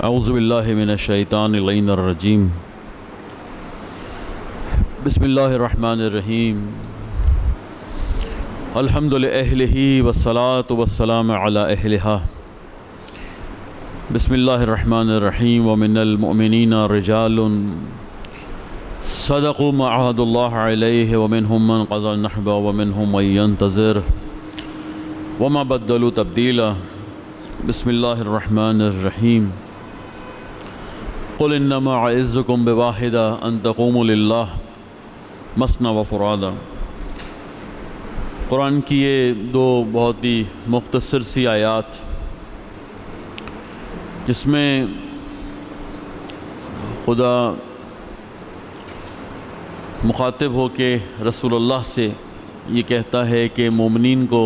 اعوذ باللہ من الشیطان اللعین الرجیم بسم اللہ الرحمن الرحیم الحمد لأہلہ والصلاة والسلام علی اہلہا بسم اللہ الرحمن الرحیم ومن المؤمنین رجال صدقوا ما عاهدوا اللہ علیہ ومنہم من قضى النحب ومنہم من ينتظر وما بدلوا تبدیلا بسم اللہ الرحمن الرحیم قل انما اعظکم بواحدہ ان تقوموا للہ مثنی وفرادا۔ قرآن کی یہ دو بہت ہی مختصر سی آیات جس میں خدا مخاطب ہو کے رسول اللہ سے یہ کہتا ہے کہ مومنین کو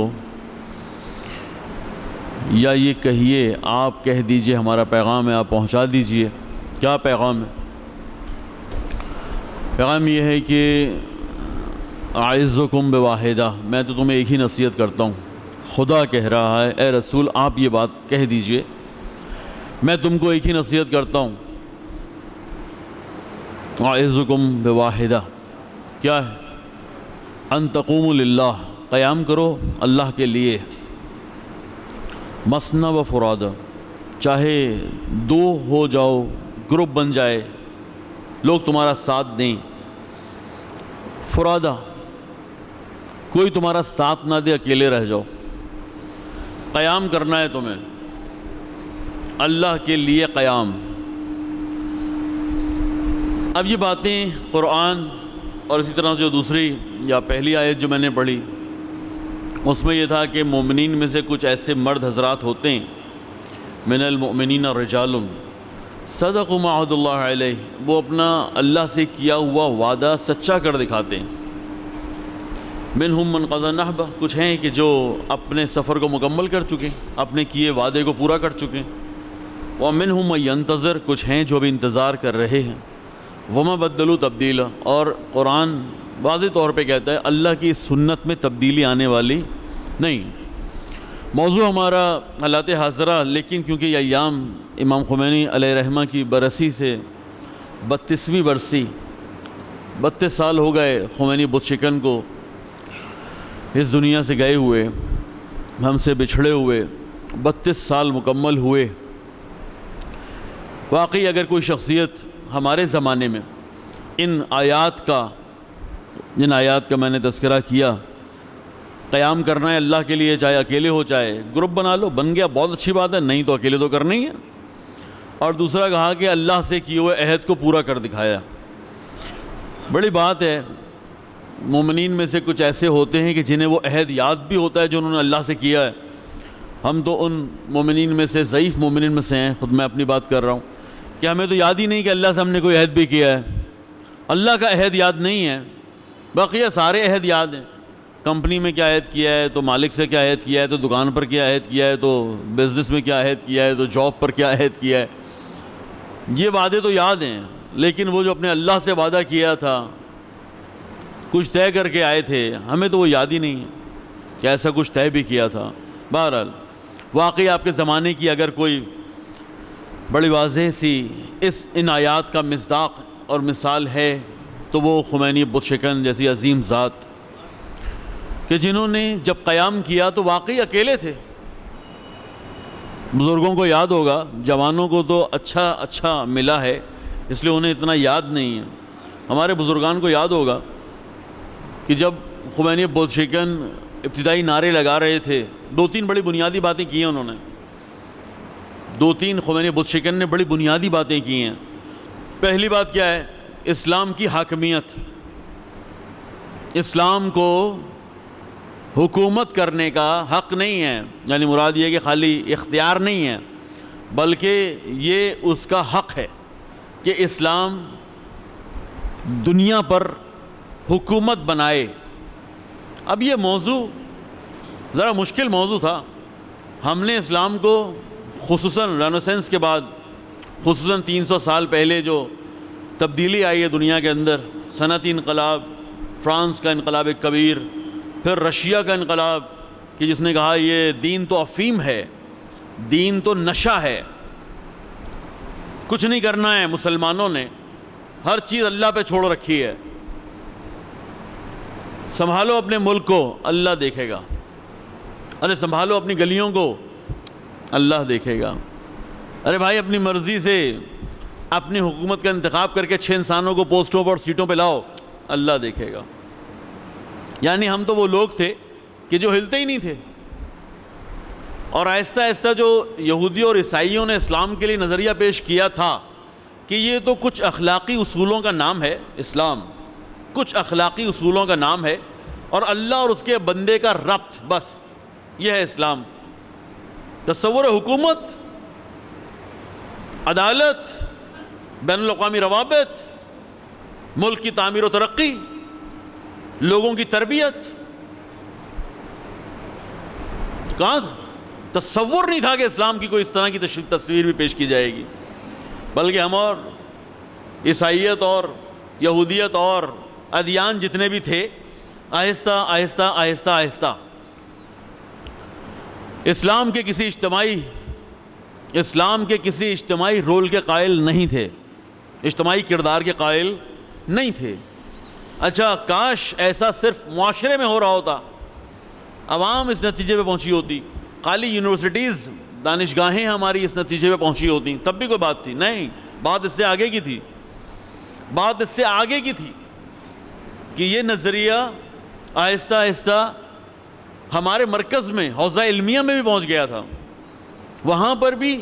یا یہ کہیے، آپ کہہ دیجئے ہمارا پیغام ہے، آپ پہنچا دیجئے۔ کیا پیغام ہے؟ پیغام یہ ہے کہ اعظکم بواحدہ، میں تو تمہیں ایک ہی نصیحت کرتا ہوں۔ خدا کہہ رہا ہے اے رسول آپ یہ بات کہہ دیجئے، میں تم کو ایک ہی نصیحت کرتا ہوں۔ اعظکم بواحدہ کیا ہے؟ ان تقوموا للہ، قیام کرو اللہ کے لیے، مثنی و فرادا، چاہے دو ہو جاؤ، گروپ بن جائے، لوگ تمہارا ساتھ دیں، فرادا کوئی تمہارا ساتھ نہ دے، اکیلے رہ جاؤ، قیام کرنا ہے تمہیں اللہ کے لیے قیام۔ اب یہ باتیں قرآن اور اسی طرح سے جو دوسری یا پہلی آیت جو میں نے پڑھی اس میں یہ تھا کہ مومنین میں سے کچھ ایسے مرد حضرات ہوتے ہیں، من المؤمنین رجال صدقوا ما عاهدوا اللہ علیہ، وہ اپنا اللہ سے کیا ہوا وعدہ سچا کر دکھاتے ہیں۔ منہم من قضى النحب، کچھ ہیں کہ جو اپنے سفر کو مکمل کر چکے ہیں، اپنے کیے وعدے کو پورا کر چکے ہیں۔ ومنہم من ينتظر، کچھ ہیں جو بھی انتظار کر رہے ہیں۔ وما بدلوا تبدیلا، اور قرآن واضح طور پہ کہتا ہے اللہ کی سنت میں تبدیلی آنے والی نہیں۔ موضوع ہمارا حالات حاضرہ، لیکن کیونکہ یہ ایام امام خمینی علیہ رحمہ کی برسی سے 32ویں برسی، 32 سال ہو گئے خمینی بت شکن کو اس دنیا سے گئے ہوئے، ہم سے بچھڑے ہوئے 32 سال مکمل ہوئے۔ واقعی اگر کوئی شخصیت ہمارے زمانے میں ان آیات کا، جن آیات کا میں نے تذکرہ کیا، قیام کرنا ہے اللہ کے لیے، چاہے اکیلے ہو چاہے گروپ بنا لو، بن گیا بہت اچھی بات ہے، نہیں تو اکیلے تو کرنا ہی ہے۔ اور دوسرا کہا کہ اللہ سے کیے ہوئے عہد کو پورا کر دکھایا، بڑی بات ہے۔ مومنین میں سے کچھ ایسے ہوتے ہیں کہ جنہیں وہ عہد یاد بھی ہوتا ہے جو انہوں نے اللہ سے کیا ہے۔ ہم تو ان مومنین میں سے، ضعیف مومنین میں سے ہیں، خود میں اپنی بات کر رہا ہوں کہ ہمیں تو یاد ہی نہیں کہ اللہ سے ہم نے کوئی عہد بھی کیا ہے۔ اللہ کا عہد یاد نہیں ہے، بقیہ سارے عہد یاد ہیں۔ کمپنی میں کیا عہد کیا ہے، تو مالک سے کیا عہد کیا ہے، تو دکان پر کیا عہد کیا ہے، تو بزنس میں کیا عہد کیا ہے، تو جاب پر کیا عہد کیا ہے، یہ وعدے تو یاد ہیں۔ لیکن وہ جو اپنے اللہ سے وعدہ کیا تھا، کچھ طے کر کے آئے تھے، ہمیں تو وہ یاد ہی نہیں ہے کہ ایسا کچھ طے بھی کیا تھا۔ بہرحال واقعی آپ کے زمانے کی اگر کوئی بڑی واضح سی ان آیات کا مصداق اور مثال ہے تو وہ خمینی بت شکن جیسی عظیم ذات کہ جنہوں نے جب قیام کیا تو واقعی اکیلے تھے۔ بزرگوں کو یاد ہوگا، جوانوں کو تو اچھا ملا ہے اس لیے انہیں اتنا یاد نہیں ہے۔ ہمارے بزرگان کو یاد ہوگا کہ جب خمینی بت شکن ابتدائی نعرے لگا رہے تھے، 2-3 بڑی بنیادی باتیں کی ہیں انہوں نے، 2-3 خمینی بت شکن نے بڑی بنیادی باتیں کی ہیں۔ پہلی بات کیا ہے؟ اسلام کی حاکمیت، اسلام کو حکومت کرنے کا حق نہیں ہے، یعنی مراد یہ کہ خالی اختیار نہیں ہے بلکہ یہ اس کا حق ہے کہ اسلام دنیا پر حکومت بنائے۔ اب یہ موضوع ذرا مشکل موضوع تھا۔ ہم نے اسلام کو خصوصاً رینیسانس کے بعد، خصوصاً 300 سال پہلے جو تبدیلی آئی ہے دنیا کے اندر، صنعتی انقلاب، فرانس کا انقلاب کبیر، پھر رشیا کا انقلاب کہ جس نے کہا یہ دین تو افیم ہے، دین تو نشہ ہے، کچھ نہیں کرنا ہے مسلمانوں نے، ہر چیز اللہ پہ چھوڑ رکھی ہے، سنبھالو اپنے ملک کو، اللہ دیکھے گا، ارے سنبھالو اپنی گلیوں کو، اللہ دیکھے گا، ارے بھائی اپنی مرضی سے اپنی حکومت کا انتخاب کر کے 6 انسانوں کو پوسٹوں پر اور سیٹوں پہ لاؤ، اللہ دیکھے گا۔ یعنی ہم تو وہ لوگ تھے کہ جو ہلتے ہی نہیں تھے، اور آہستہ آہستہ جو یہودیوں اور عیسائیوں نے اسلام کے لیے نظریہ پیش کیا تھا کہ یہ تو کچھ اخلاقی اصولوں کا نام ہے، اسلام کچھ اخلاقی اصولوں کا نام ہے، اور اللہ اور اس کے بندے کا ربط، بس یہ ہے اسلام۔ تصور حکومت، عدالت، بین الاقوامی روابط، ملک کی تعمیر و ترقی، لوگوں کی تربیت، کہاں تھا؟ تصور نہیں تھا کہ اسلام کی کوئی اس طرح کی تصویر بھی پیش کی جائے گی، بلکہ ہم اور عیسائیت اور یہودیت اور ادیان جتنے بھی تھے، آہستہ آہستہ آہستہ آہستہ اسلام کے کسی اجتماعی رول کے قائل نہیں تھے، اجتماعی کردار کے قائل نہیں تھے۔ اچھا کاش ایسا صرف معاشرے میں ہو رہا ہوتا، عوام اس نتیجے پہ پہنچی ہوتی، خالی یونیورسٹیز دانشگاہیں ہماری اس نتیجے پہ پہنچی ہوتی، تب بھی کوئی بات تھی، نہیں، بات اس سے آگے کی تھی، بات اس سے آگے کی تھی کہ یہ نظریہ آہستہ آہستہ ہمارے مرکز میں، حوزہ علمیہ میں بھی پہنچ گیا تھا، وہاں پر بھی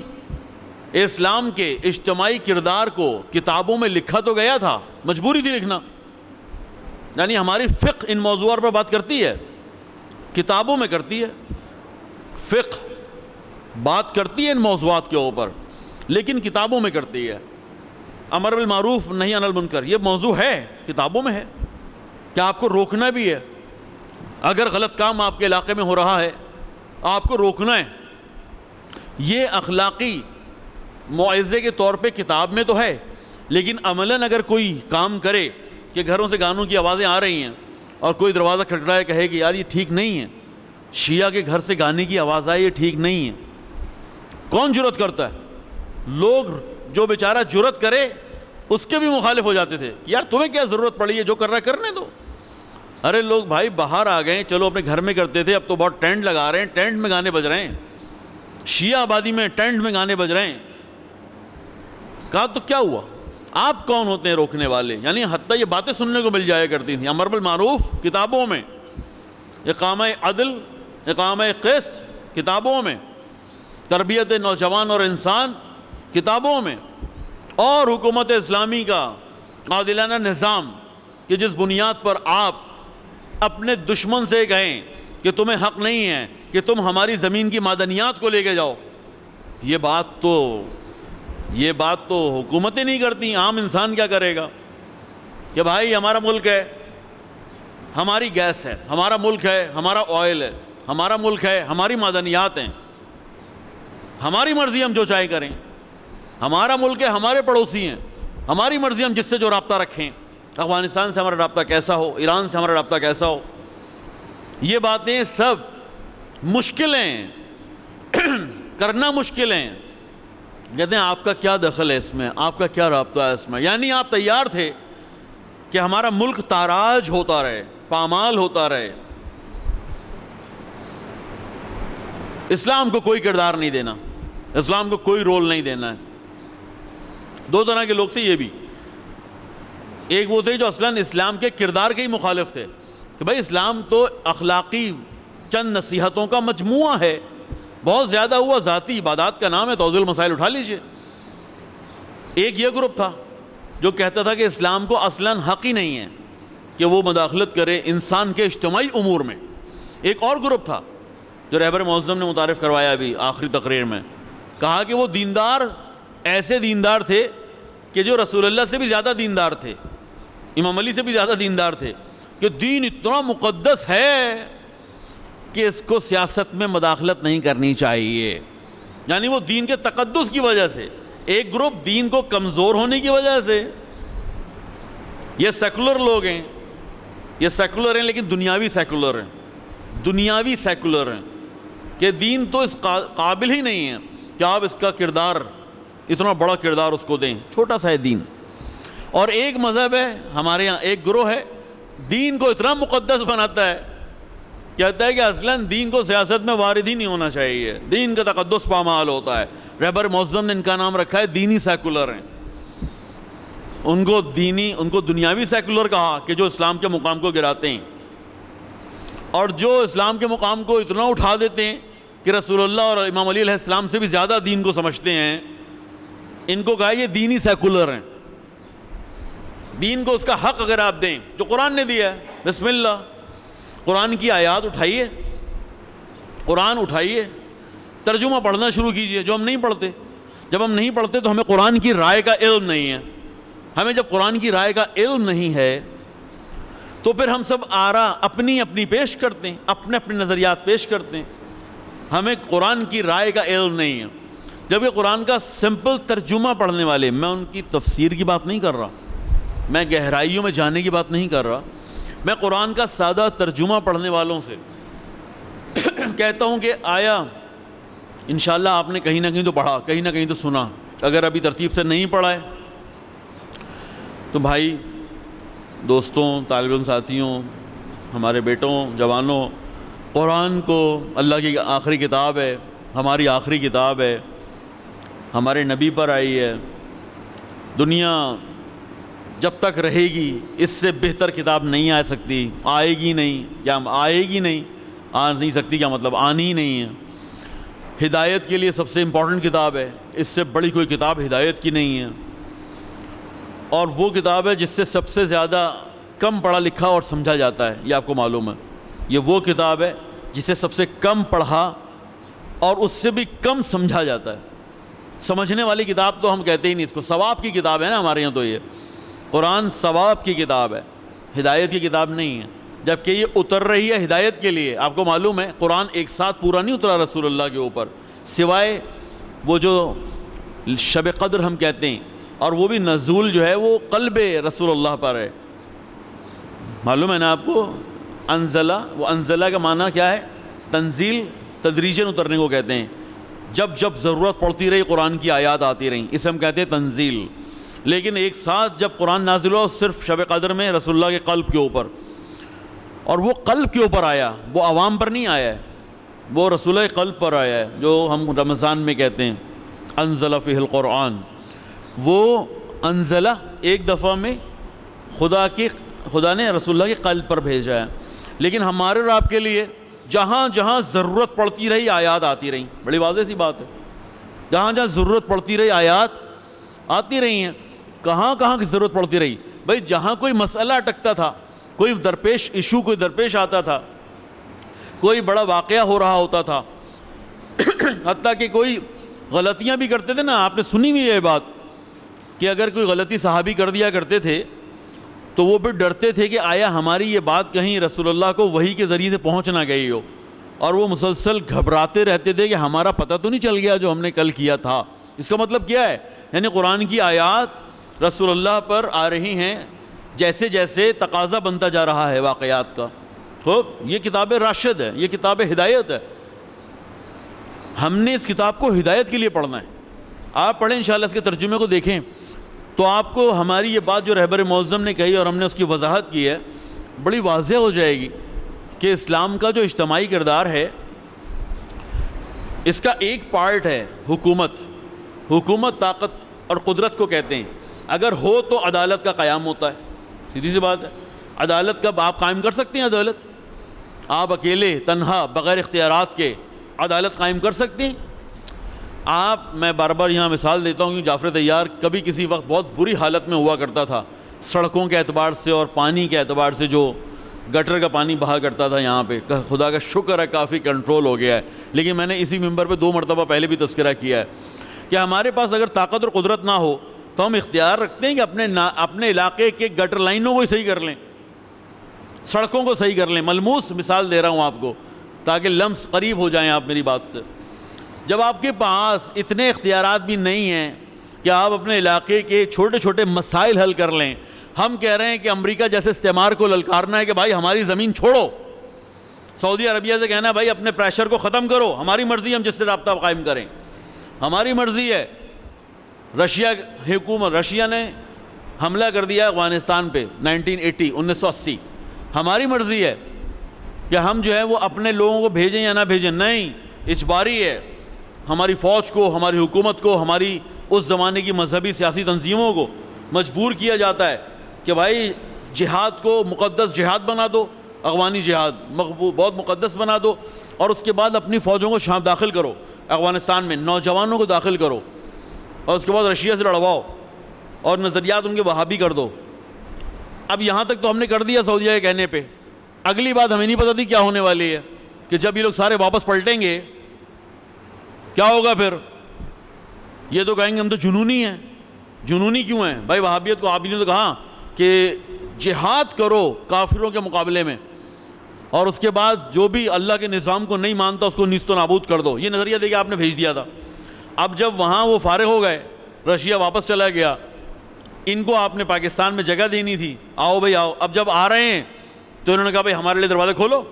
اسلام کے اجتماعی کردار کو کتابوں میں لکھا تو گیا تھا، مجبوری تھی لکھنا، یعنی ہماری فقہ ان موضوعات پر بات کرتی ہے، کتابوں میں کرتی ہے، فقہ بات کرتی ہے ان موضوعات کے اوپر، لیکن کتابوں میں کرتی ہے۔ امر بالمعروف نہی عن المنکر یہ موضوع ہے، کتابوں میں ہے، کہ آپ کو روکنا بھی ہے، اگر غلط کام آپ کے علاقے میں ہو رہا ہے آپ کو روکنا ہے، یہ اخلاقی موعظے کے طور پہ کتاب میں تو ہے، لیکن عملاً اگر کوئی کام کرے کہ گھروں سے گانوں کی آوازیں آ رہی ہیں اور کوئی دروازہ کھٹکھٹائے کہے کہ یار یہ ٹھیک نہیں ہے، شیعہ کے گھر سے گانے کی آواز آئے، یہ ٹھیک نہیں ہے، کون جرأت کرتا ہے؟ لوگ جو بیچارہ جرأت کرے اس کے بھی مخالف ہو جاتے تھے کہ یار تمہیں کیا ضرورت پڑی ہے، جو کر رہا ہے کرنے دو۔ ارے لوگ بھائی باہر آ گئے، چلو اپنے گھر میں کرتے تھے، اب تو بہت ٹینٹ لگا رہے ہیں، ٹینٹ میں گانے بج رہے ہیں، شیعہ آبادی میں ٹینٹ میں گانے بج رہے ہیں۔ کہا تو کیا ہوا؟ آپ کون ہوتے ہیں روکنے والے؟ یعنی حتیٰ یہ باتیں سننے کو مل جایا کرتی تھیں، امر بالمعروف کتابوں میں، اقامہ عدل، اقامہ قسط کتابوں میں، تربیت نوجوان اور انسان کتابوں میں، اور حکومت اسلامی کا عادلانہ نظام کہ جس بنیاد پر آپ اپنے دشمن سے کہیں کہ تمہیں حق نہیں ہے کہ تم ہماری زمین کی معدنیات کو لے کے جاؤ، یہ بات تو حکومتیں نہیں کرتی، عام انسان کیا کرے گا کہ بھائی ہمارا ملک ہے، ہماری گیس ہے، ہمارا ملک ہے، ہمارا آئل ہے، ہمارا ملک ہے، ہماری معدنیات ہیں، ہماری مرضی ہم جو چاہے کریں، ہمارا ملک ہے، ہمارے پڑوسی ہیں، ہماری مرضی ہم جس سے جو رابطہ رکھیں، افغانستان سے ہمارا رابطہ کیسا ہو، ایران سے ہمارا رابطہ کیسا ہو، یہ باتیں سب مشکل ہیں، کرنا مشکل ہیں۔ کہتے ہیں آپ کا کیا دخل ہے اس میں، آپ کا کیا رابطہ ہے اس میں؟ یعنی آپ تیار تھے کہ ہمارا ملک تاراج ہوتا رہے، پامال ہوتا رہے، اسلام کو کوئی کردار نہیں دینا، اسلام کو کوئی رول نہیں دینا ہے۔ دو طرح کے لوگ تھے یہ بھی، ایک وہ تھے جو اصلاً اسلام کے کردار کے ہی مخالف تھے کہ بھائی اسلام تو اخلاقی چند نصیحتوں کا مجموعہ ہے، بہت زیادہ ہوا ذاتی عبادات کا نام ہے، توضیح المسائل اٹھا لیجئے۔ ایک یہ گروپ تھا جو کہتا تھا کہ اسلام کو اصلاً حق ہی نہیں ہے کہ وہ مداخلت کرے انسان کے اجتماعی امور میں۔ ایک اور گروپ تھا جو رہبر معظم نے متعارف کروایا ابھی آخری تقریر میں، کہا کہ وہ دیندار ایسے دیندار تھے کہ جو رسول اللہ سے بھی زیادہ دیندار تھے، امام علی سے بھی زیادہ دیندار تھے، کہ دین اتنا مقدس ہے کہ اس کو سیاست میں مداخلت نہیں کرنی چاہیے، یعنی وہ دین کے تقدس کی وجہ سے۔ ایک گروپ دین کو کمزور ہونے کی وجہ سے، یہ سیکولر لوگ ہیں، یہ سیکولر ہیں لیکن دنیاوی سیکولر ہیں، دنیاوی سیکولر ہیں کہ دین تو اس قابل ہی نہیں ہے کہ آپ اس کا کردار اتنا بڑا کردار اس کو دیں، چھوٹا سا ہے دین. اور ایک مذہب ہے ہمارے یہاں، ایک گروہ ہے دین کو اتنا مقدس بناتا ہے، کہتا ہے کہ اصلاً دین کو سیاست میں وارد ہی نہیں ہونا چاہیے، دین کا تقدس پامال ہوتا ہے. رہبر معظم نے ان کا نام رکھا ہے دینی سیکولر ہیں. ان کو دنیاوی سیکولر کہا کہ جو اسلام کے مقام کو گراتے ہیں، اور جو اسلام کے مقام کو اتنا اٹھا دیتے ہیں کہ رسول اللہ اور امام علی علیہ السلام سے بھی زیادہ دین کو سمجھتے ہیں، ان کو کہا یہ دینی سیکولر ہیں. دین کو اس کا حق اگر آپ دیں جو قرآن نے دیا ہے، بسم اللہ، قرآن کی آیات اٹھائیے، قرآن اٹھائیے، ترجمہ پڑھنا شروع کیجئے، جو ہم نہیں پڑھتے. جب ہم نہیں پڑھتے تو ہمیں قرآن کی رائے کا علم نہیں ہے. ہمیں جب قرآن کی رائے کا علم نہیں ہے تو پھر ہم سب آراء اپنی اپنی پیش کرتے ہیں، اپنے اپنے نظریات پیش کرتے ہیں. ہمیں قرآن کی رائے کا علم نہیں ہے. جب یہ قرآن کا سمپل ترجمہ پڑھنے والے، میں ان کی تفسیر کی بات نہیں کر رہا، میں گہرائیوں میں جانے کی بات نہیں کر رہا، میں قرآن کا سادہ ترجمہ پڑھنے والوں سے کہتا ہوں کہ آیا انشاءاللہ آپ نے کہیں نہ کہیں تو پڑھا، کہیں نہ کہیں تو سنا. اگر ابھی ترتیب سے نہیں پڑھا ہے تو بھائی، دوستوں، طالب علم ساتھیوں، ہمارے بیٹوں، جوانوں، قرآن کو اللہ کی آخری کتاب ہے، ہماری آخری کتاب ہے، ہمارے نبی پر آئی ہے. دنیا جب تک رہے گی اس سے بہتر کتاب نہیں آ سکتی، آئے گی نہیں. کیا آئے گی نہیں؟ آ نہیں سکتی کیا مطلب؟ آنی ہی نہیں ہے. ہدایت کے لیے سب سے امپورٹنٹ کتاب ہے، اس سے بڑی کوئی کتاب ہدایت کی نہیں ہے. اور وہ کتاب ہے جس سے سب سے زیادہ کم پڑھا لکھا اور سمجھا جاتا ہے، یہ آپ کو معلوم ہے. یہ وہ کتاب ہے جسے سب سے کم پڑھا اور اس سے بھی کم سمجھا جاتا ہے. سمجھنے والی کتاب تو ہم کہتے ہی نہیں اس کو، ثواب کی کتاب ہے نا ہمارے یہاں. تو یہ قرآن ثواب کی کتاب ہے، ہدایت کی کتاب نہیں ہے. جبکہ یہ اتر رہی ہے ہدایت کے لیے. آپ کو معلوم ہے قرآن ایک ساتھ پورا نہیں اترا رسول اللہ کے اوپر، سوائے وہ جو شب قدر ہم کہتے ہیں، اور وہ بھی نزول جو ہے وہ قلب رسول اللہ پر ہے. معلوم ہے نا آپ کو؟ انزلہ، وہ انزلہ کا معنی کیا ہے؟ تنزیل، تدریجاً اترنے کو کہتے ہیں. جب جب ضرورت پڑتی رہی قرآن کی آیات آتی رہیں، اسے ہم کہتے ہیں تنزیل. لیکن ایک ساتھ جب قرآن نازل ہوا صرف شب قدر میں رسول اللہ کے قلب کے اوپر، اور وہ قلب کے اوپر آیا، وہ عوام پر نہیں آیا ہے، وہ رسول اللہ کے قلب پر آیا ہے، جو ہم رمضان میں کہتے ہیں انزل فیہ القرآن. وہ انزلہ ایک دفعہ میں خدا نے رسول اللہ کے قلب پر بھیجا ہے. لیکن ہمارے اور آپ کے لیے جہاں جہاں ضرورت پڑتی رہی آیات آتی رہیں. بڑی واضح سی بات ہے، جہاں جہاں ضرورت پڑتی رہی آیات آتی رہی ہیں. کہاں کہاں کی ضرورت پڑتی رہی؟ بھئی جہاں کوئی مسئلہ اٹکتا تھا، کوئی درپیش ایشو کوئی درپیش آتا تھا، کوئی بڑا واقعہ ہو رہا ہوتا تھا، حتیٰ کہ کوئی غلطیاں بھی کرتے تھے نا. آپ نے سنی ہوئی یہ بات کہ اگر کوئی غلطی صحابی کر دیا کرتے تھے تو وہ بھی ڈرتے تھے کہ آیا ہماری یہ بات کہیں رسول اللہ کو وحی کے ذریعے سے پہنچ نہ گئی ہو. اور وہ مسلسل گھبراتے رہتے تھے کہ ہمارا پتہ تو نہیں چل گیا جو ہم نے کل کیا تھا. اس کا مطلب کیا ہے؟ یعنی قرآن کی آیات رسول اللہ پر آ رہی ہیں جیسے جیسے تقاضا بنتا جا رہا ہے واقعات کا. تو یہ کتاب راشد ہے، یہ کتاب ہدایت ہے. ہم نے اس کتاب کو ہدایت کے لیے پڑھنا ہے. آپ پڑھیں انشاءاللہ، اس کے ترجمے کو دیکھیں تو آپ کو ہماری یہ بات جو رہبر معظم نے کہی اور ہم نے اس کی وضاحت کی ہے بڑی واضح ہو جائے گی کہ اسلام کا جو اجتماعی کردار ہے اس کا ایک پارٹ ہے حکومت. حکومت طاقت اور قدرت کو کہتے ہیں. اگر ہو تو عدالت کا قیام ہوتا ہے. سیدھی سی بات ہے. عدالت کب آپ قائم کر سکتے ہیں؟ عدالت آپ اکیلے تنہا بغیر اختیارات کے عدالت قائم کر سکتے ہیں؟ میں بار بار یہاں مثال دیتا ہوں کہ جعفر طیار کبھی کسی وقت بہت بری حالت میں ہوا کرتا تھا سڑکوں کے اعتبار سے اور پانی کے اعتبار سے. جو گٹر کا پانی بہا کرتا تھا یہاں پہ، خدا کا شکر ہے کافی کنٹرول ہو گیا ہے. لیکن میں نے اسی ممبر پہ 2 مرتبہ پہلے بھی تذکرہ کیا ہے کہ ہمارے پاس اگر طاقت اور قدرت نہ ہو تو ہم اختیار رکھتے ہیں کہ اپنے علاقے کے گٹر لائنوں کو صحیح کر لیں، سڑکوں کو صحیح کر لیں. ملموس مثال دے رہا ہوں آپ کو تاکہ لمس قریب ہو جائیں آپ میری بات سے. جب آپ کے پاس اتنے اختیارات بھی نہیں ہیں کہ آپ اپنے علاقے کے چھوٹے چھوٹے مسائل حل کر لیں، ہم کہہ رہے ہیں کہ امریکہ جیسے استعمار کو للکارنا ہے کہ بھائی ہماری زمین چھوڑو. سعودی عربیہ سے کہنا ہے بھائی اپنے پریشر کو ختم کرو، ہماری مرضی ہم جس سے رابطہ قائم کریں، ہماری مرضی ہے. رشیا حکومت، رشیا نے حملہ کر دیا افغانستان پہ 1980 ہماری مرضی ہے کہ ہم جو ہے وہ اپنے لوگوں کو بھیجیں یا نہ بھیجیں، نہیں، اجباری ہے. ہماری فوج کو، ہماری حکومت کو، ہماری اس زمانے کی مذہبی سیاسی تنظیموں کو مجبور کیا جاتا ہے کہ بھائی جہاد کو مقدس جہاد بنا دو، افغانی جہاد بہت مقدس بنا دو، اور اس کے بعد اپنی فوجوں کو شام داخل کرو افغانستان میں، نوجوانوں کو داخل کرو، اور اس کے بعد رشیا سے لڑواؤ اور نظریات ان کے وہابی کر دو. اب یہاں تک تو ہم نے کر دیا سعودیہ کے کہنے پہ. اگلی بات ہمیں نہیں پتہ تھی کیا ہونے والی ہے، کہ جب یہ لوگ سارے واپس پلٹیں گے کیا ہوگا پھر. یہ تو کہیں گے ہم تو جنونی ہیں. جنونی کیوں ہیں بھائی؟ وہابیت کو آپ نے تو کہا کہ جہاد کرو کافروں کے مقابلے میں، اور اس کے بعد جو بھی اللہ کے نظام کو نہیں مانتا اس کو نیست و نابود کر دو. یہ نظریہ دے کے آپ نے بھیج دیا تھا. اب جب وہاں وہ فارغ ہو گئے، رشیا واپس چلا گیا، ان کو آپ نے پاکستان میں جگہ دینی تھی، آؤ بھائی آؤ. اب جب آ رہے ہیں تو انہوں نے کہا بھائی ہمارے لیے دروازے کھولو،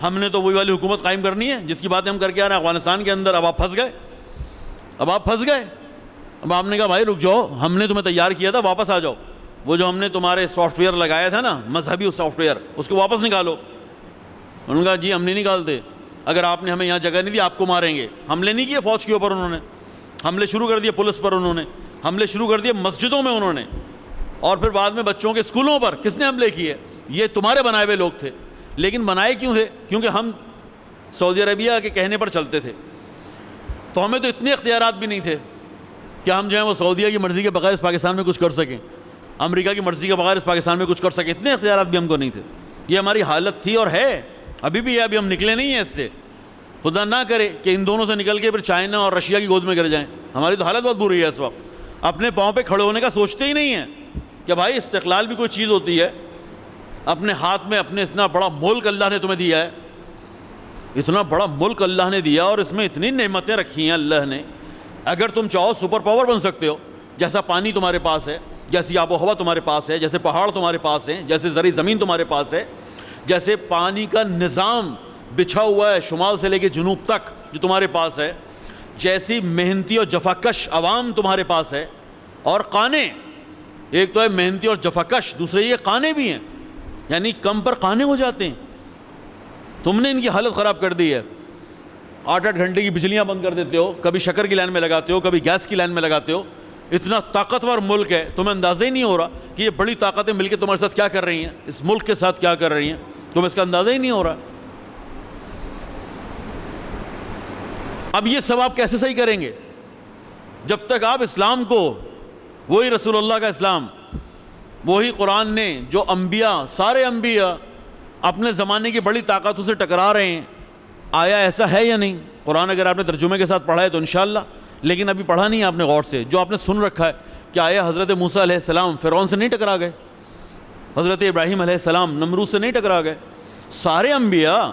ہم نے تو وہی والی حکومت قائم کرنی ہے جس کی باتیں ہم کر کے آ رہے ہیں افغانستان کے اندر. اب آپ پھنس گئے، اب آپ پھنس گئے. اب آپ نے کہا بھائی رک جاؤ، ہم نے تمہیں تیار کیا تھا، واپس آ جاؤ. وہ جو ہم نے تمہارے سافٹ ویئر لگایا تھا نا، مذہبی سافٹ ویئر، اس کو واپس نکالو. انہوں نے کہا جی ہم نہیں نکالتے، اگر آپ نے ہمیں یہاں جگہ نہیں دی آپ کو ماریں گے. حملے نہیں کیے فوج کے اوپر، انہوں نے حملے شروع کر دیے پولیس پر، انہوں نے حملے شروع کر دیے مسجدوں میں انہوں نے، اور پھر بعد میں بچوں کے اسکولوں پر. کس نے حملے کیے؟ یہ تمہارے بنائے ہوئے لوگ تھے. لیکن بنائے کیوں تھے؟ کیونکہ ہم سعودی عربیہ کے کہنے پر چلتے تھے. تو ہمیں تو اتنے اختیارات بھی نہیں تھے کہ ہم جو ہیں وہ سعودیہ کی مرضی کے بغیر اس پاکستان میں کچھ کر سکیں، امریکہ کی مرضی کے بغیر اس پاکستان میں کچھ کر سکیں. اتنے اختیارات بھی ہم کو نہیں تھے. یہ ہماری حالت تھی اور ہے، ابھی بھی ہے. ابھی ہم نکلے نہیں ہیں اس سے. خدا نہ کرے کہ ان دونوں سے نکل کے پھر چائنا اور رشیا کی گود میں گر جائیں. ہماری تو حالت بہت بری ہے اس وقت. اپنے پاؤں پہ کھڑے ہونے کا سوچتے ہی نہیں ہیں کہ بھائی استقلال بھی کوئی چیز ہوتی ہے. اپنے ہاتھ میں اپنے اتنا بڑا ملک اللہ نے تمہیں دیا ہے، اتنا بڑا ملک اللہ نے دیا، اور اس میں اتنی نعمتیں رکھی ہیں اللہ نے. اگر تم چاہو سپر پاور بن سکتے ہو. جیسا پانی تمہارے پاس ہے، جیسی آب و ہوا تمہارے پاس ہے، جیسے پہاڑ تمہارے پاس ہیں، جیسے زرعی زمین تمہارے پاس ہے، جیسے پانی کا نظام بچھا ہوا ہے شمال سے لے کے جنوب تک جو تمہارے پاس ہے، جیسی محنتی اور جفاکش عوام تمہارے پاس ہے، اور قانے. ایک تو ہے محنتی اور جفاکش، دوسرے یہ قانے بھی ہیں، یعنی کم پر قانے ہو جاتے ہیں. تم نے ان کی حالت خراب کر دی ہے. 8-8 گھنٹے کی بجلیاں بند کر دیتے ہو، کبھی شکر کی لائن میں لگاتے ہو، کبھی گیس کی لائن میں لگاتے ہو. اتنا طاقتور ملک ہے، تمہیں اندازہ ہی نہیں ہو رہا کہ یہ بڑی طاقتیں مل کے تمہارے ساتھ کیا کر رہی ہیں، اس ملک کے ساتھ کیا کر رہی ہیں. تمہیں اس کا اندازہ ہی نہیں ہو رہا. اب یہ سب آپ کیسے صحیح کریں گے جب تک آپ اسلام کو، وہی رسول اللہ کا اسلام، وہی قرآن نے جو انبیاء، سارے انبیاء اپنے زمانے کی بڑی طاقتوں سے ٹکرا رہے ہیں. آیا ایسا ہے یا نہیں؟ قرآن اگر آپ نے ترجمے کے ساتھ پڑھا ہے تو انشاءاللہ، لیکن ابھی پڑھا نہیں ہے آپ نے غور سے. جو آپ نے سن رکھا ہے کہ آیا حضرت موسیٰ علیہ السلام فرعون سے نہیں ٹکرا گئے، حضرت ابراہیم علیہ السلام نمرود سے نہیں ٹکرا گئے. سارے انبیاء.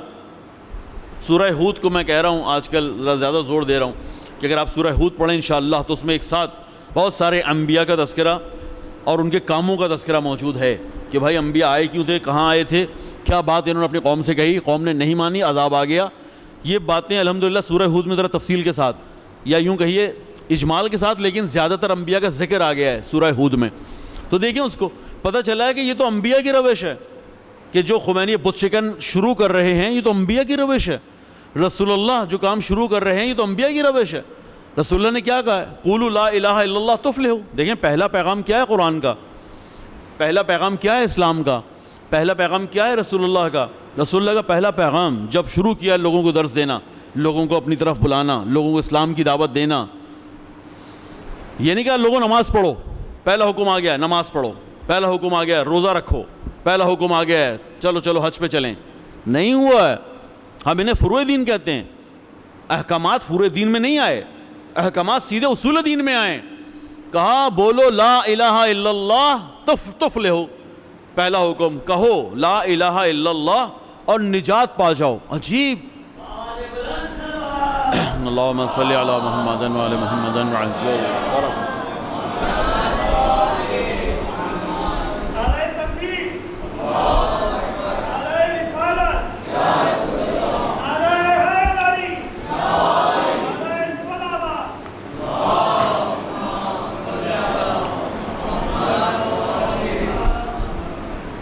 سورہ ہود کو میں کہہ رہا ہوں آج کل زیادہ زور دے رہا ہوں کہ اگر آپ سورہ ہود پڑھیں انشاءاللہ تو اس میں ایک ساتھ بہت سارے انبیاء کا تذکرہ اور ان کے کاموں کا تذکرہ موجود ہے کہ بھائی انبیاء آئے کیوں تھے، کہاں آئے تھے، کیا بات انہوں نے اپنی قوم سے کہی، قوم نے نہیں مانی، عذاب آ گیا. یہ باتیں الحمدللہ سورہ ہود میں ذرا تفصیل کے ساتھ، یا یوں کہیے اجمال کے ساتھ، لیکن زیادہ تر انبیاء کا ذکر آ گیا ہے سورہ ہود میں. تو دیکھیں اس کو پتہ چلا ہے کہ یہ تو انبیاء کی روش ہے، کہ جو خمینی بت شکن شروع کر رہے ہیں یہ تو انبیاء کی روش ہے. رسول اللہ جو کام شروع کر رہے ہیں یہ تو انبیاء کی روش ہے. رسول اللہ نے کیا کہا ہے؟ قولوا لا الہ الا اللہ تفلحوا. دیکھیں پہلا پیغام کیا ہے قرآن کا، پہلا پیغام کیا ہے اسلام کا، پہلا پیغام کیا ہے رسول اللہ کا. رسول اللہ کا پہلا پیغام جب شروع کیا لوگوں کو درس دینا، لوگوں کو اپنی طرف بلانا، لوگوں کو اسلام کی دعوت دینا. یہ نہیں کہا لوگوں نماز پڑھو، پہلا حکم آ گیا ہے نماز پڑھو، پہلا حکم آ گیا ہے روزہ رکھو، پہلا حکم آ گیا ہے چلو چلو حج پہ چلیں. نہیں ہوا ہے. ہم انہیں فروع دین کہتے ہیں. احکامات فروع دین میں نہیں آئے، احکامات سیدھے اصول دین میں آئے. کہا بولو لا الہ الا اللہ تفلحوا. پہلا حکم کہو لا الہ الا اللہ اور نجات پا جاؤ. عجیب. اللہم صلی علی محمد و علی محمد وعجل.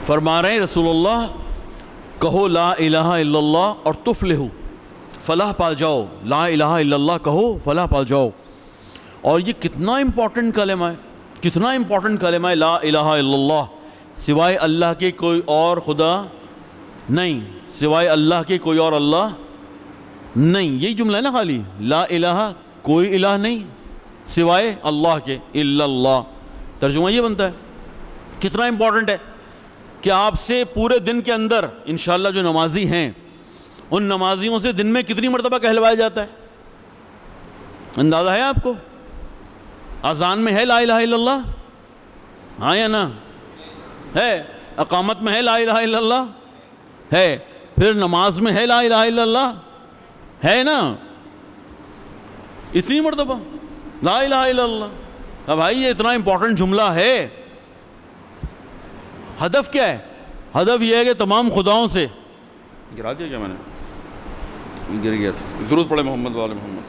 فرما رہے ہیں رسول اللہ کہو لا الہ الا اللہ اور تفلحو، فلاح پا جاؤ، لا الہ الا اللہ کہو فلاح پا جاؤ۔ اور یہ کتنا امپورٹنٹ کلمہ ہے، کتنا امپورٹنٹ کلمہ ہے لا الہ الا اللہ، سوائے اللہ کے کوئی اور خدا نہیں، سوائے اللہ کے کوئی اور اللہ نہیں، یہی جملہ ہے نا خالی، لا الہ کوئی الہ نہیں سوائے اللہ کے، الا اللہ، ترجمہ یہ بنتا ہے۔ کتنا امپورٹنٹ ہے کہ آپ سے پورے دن کے اندر انشاءاللہ جو نمازی ہیں ان نمازیوں سے دن میں کتنی مرتبہ کہلوایا جاتا ہے، اندازہ ہے آپ کو؟ اذان میں ہے لا الہ الا اللہ، ہاں یا نا ہے؟ اقامت میں ہے لا الہ الا اللہ ہے؟ پھر نماز میں ہے لا الہ الا اللہ ہے نا؟ اتنی مرتبہ لا الہ الا اللہ۔ اب بھائی یہ اتنا امپورٹنٹ جملہ ہے، ہدف کیا ہے؟ ہدف یہ ہے کہ تمام خداؤں سے، گرا دیا کیا میں نے؟ گر گیا تھا، درود پڑھے محمد وآل محمد۔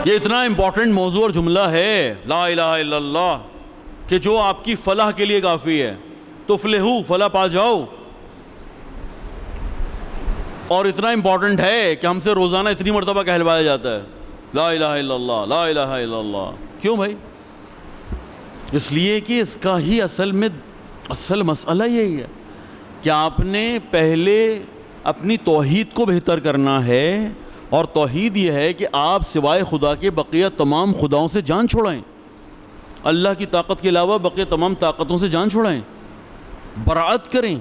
یہ اتنا امپورٹنٹ موضوع اور جملہ ہے لا الہ الا اللہ کہ جو آپ کی فلاح کے لیے کافی ہے، تفلحو فلاح پا جاؤ۔ اور اتنا امپورٹنٹ ہے کہ ہم سے روزانہ اتنی مرتبہ کہلوایا جاتا ہے لا الہ الا اللہ، لا الہ الا اللہ۔ کیوں بھائی؟ اس لیے کہ اس کا ہی اصل مسئلہ یہی ہے کہ آپ نے پہلے اپنی توحید کو بہتر کرنا ہے، اور توحید یہ ہے کہ آپ سوائے خدا کے بقیہ تمام خداؤں سے جان چھڑائیں، اللہ کی طاقت کے علاوہ بقیہ تمام طاقتوں سے جان چھڑائیں، برأت کریں۔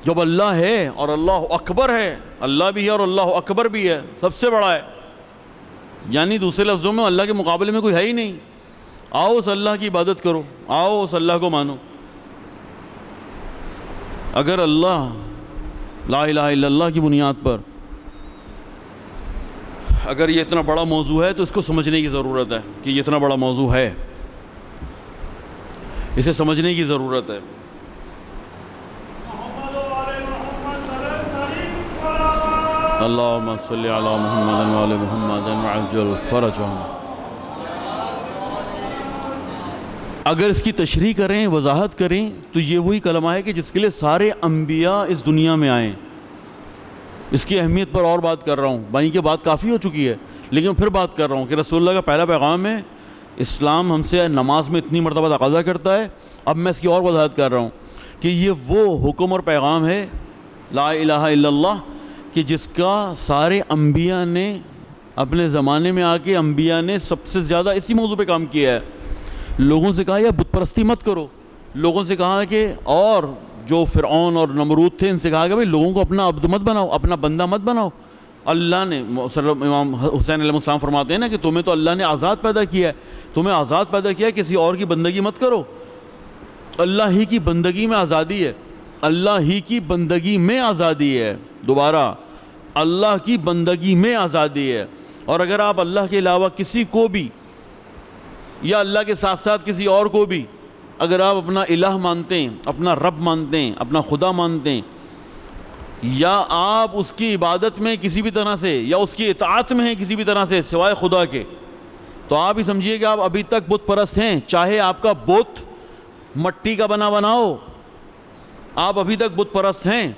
جب اللہ ہے اور اللہ اکبر ہے، اللہ بھی ہے اور اللہ اکبر بھی ہے، سب سے بڑا ہے، یعنی دوسرے لفظوں میں اللہ کے مقابلے میں کوئی ہے ہی نہیں، آؤ اس اللہ کی عبادت کرو، آؤ اس اللہ کو مانو۔ اگر اللہ لا الہ الا اللہ کی بنیاد پر اگر یہ اتنا بڑا موضوع ہے تو اس کو سمجھنے کی ضرورت ہے کہ یہ اتنا بڑا موضوع ہے، اسے سمجھنے کی ضرورت ہے۔ اللہم صلی علی محمد وعلی محمد وعجل فرجہم۔ اگر اس کی تشریح کریں، وضاحت کریں، تو یہ وہی کلمہ ہے کہ جس کے لیے سارے انبیاء اس دنیا میں آئیں۔ اس کی اہمیت پر اور بات کر رہا ہوں، بھائی کہ بات کافی ہو چکی ہے، لیکن پھر بات کر رہا ہوں کہ رسول اللہ کا پہلا پیغام ہے، اسلام ہم سے نماز میں اتنی مرتبہ تقاضا کرتا ہے۔ اب میں اس کی اور وضاحت کر رہا ہوں کہ یہ وہ حکم اور پیغام ہے لا الہ الا اللہ کہ جس کا سارے انبیاء نے اپنے زمانے میں آ کے انبیاء نے سب سے زیادہ اسی موضوع پہ کام کیا ہے۔ لوگوں سے کہا یا بت پرستی مت کرو، لوگوں سے کہا کہ اور جو فرعون اور نمرود تھے ان سے کہا کہ بھائی لوگوں کو اپنا عبد مت بناؤ، اپنا بندہ مت بناؤ۔ اللہ نے، امام حسین علیہ السلام فرماتے ہیں نا کہ تمہیں تو اللہ نے آزاد پیدا کیا ہے، تمہیں آزاد پیدا کیا ہے، کسی اور کی بندگی مت کرو۔ اللہ ہی کی بندگی میں آزادی ہے، اللہ ہی کی بندگی میں آزادی ہے، دوبارہ اللہ کی بندگی میں آزادی ہے۔ اور اگر آپ اللہ کے علاوہ کسی کو بھی یا اللہ کے ساتھ ساتھ کسی اور کو بھی اگر آپ اپنا الہ مانتے ہیں، اپنا رب مانتے ہیں، اپنا خدا مانتے ہیں، یا آپ اس کی عبادت میں کسی بھی طرح سے یا اس کی اطاعت میں ہیں کسی بھی طرح سے سوائے خدا کے، تو آپ ہی سمجھیے کہ آپ ابھی تک بت پرست ہیں، چاہے آپ کا بت مٹی کا بنا ہو، آپ ابھی تک بت پرست ہیں۔